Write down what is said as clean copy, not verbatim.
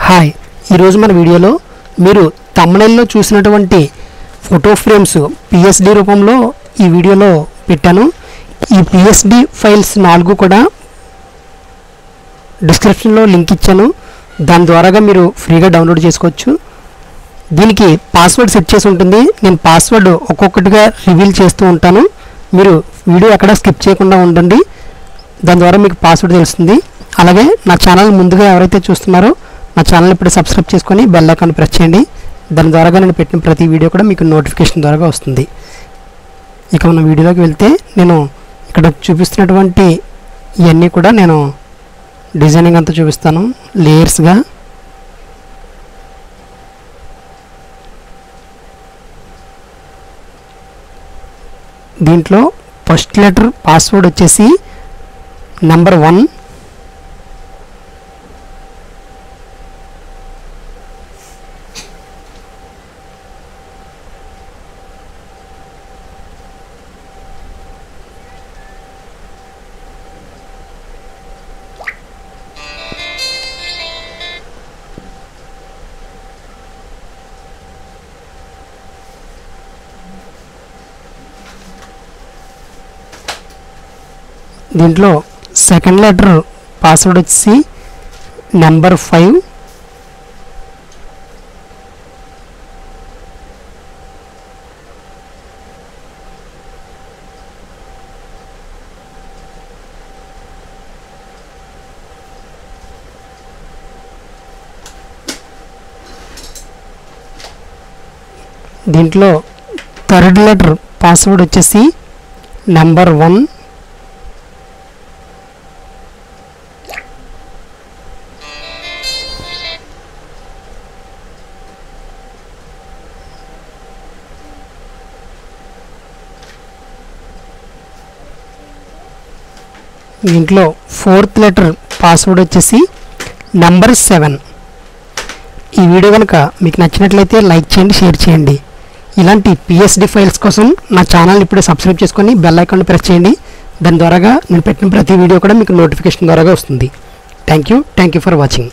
Hi, ఈరోజు మన వీడియోలో మీరు థంబ్నెయిల్లో చూసినటువంటి ఫోటో ఫ్రేమ్స్ పిఎస్డి రూపంలో ఈ వీడియోలో పెట్టాను. ఈ పిఎస్డి ఫైల్స్ 4 కూడా డిస్క్రిప్షన్లో లింక్ ఇచ్చాను. దాని ద్వారాగా మీరు ఫ్రీగా డౌన్లోడ్ చేసుకోవచ్చు. దీనికి పాస్వర్డ్ సెట్ చేసి ఉంటుంది. నేను పాస్వర్డ్ ఒక్కొక్కటిగా రివీల్ చేస్తూ ఉంటాను. మీరు వీడియో ఎక్కడ స్కిప్ చేయకుండా ఉండండి. దాని ద్వారా మీకు పాస్వర్డ్ తెలుస్తుంది. అలాగే నా ఛానల్ ముందుగా ఎవరైతే చూస్తున్నారో నా ఛానల్ ఇప్పుడు సబ్స్క్రైబ్ చేసుకొని బెల్ ఐకాన్ ప్రెస్ చేయండి. దాని ద్వారాగా నేను పెట్టిన ప్రతి వీడియో కూడా మీకు నోటిఫికేషన్ ద్వారా వస్తుంది. ఇక మన వీడియోలోకి వెళ్తే నేను ఇక్కడ చూపిస్తున్నటువంటి ఇవన్నీ కూడా నేను డిజైనింగ్ అంతా చూపిస్తాను లేయర్స్గా. దీంట్లో ఫస్ట్ లెటర్ పాస్వర్డ్ వచ్చేసి నెంబర్ 1. దీంట్లో సెకండ్ లెటర్ పాస్వర్డ్ వచ్చి నెంబర్ 5. దీంట్లో థర్డ్ లెటర్ పాస్వర్డ్ వచ్చేసి నెంబర్ 1. దీంట్లో ఫోర్త్ లెటర్ పాస్వర్డ్ వచ్చేసి నెంబర్ 7. ఈ వీడియో కనుక మీకు నచ్చినట్లయితే లైక్ చేయండి, షేర్ చేయండి. ఇలాంటి పిఎస్డి ఫైల్స్ కోసం నా ఛానల్ ఇప్పుడే సబ్స్క్రైబ్ చేసుకొని బెల్ ఐకాన్ ప్రెస్ చేయండి. దాని ద్వారాగా నేను పెట్టిన ప్రతి వీడియో కూడా మీకు నోటిఫికేషన్ ద్వారాగా వస్తుంది. Thank you for watching.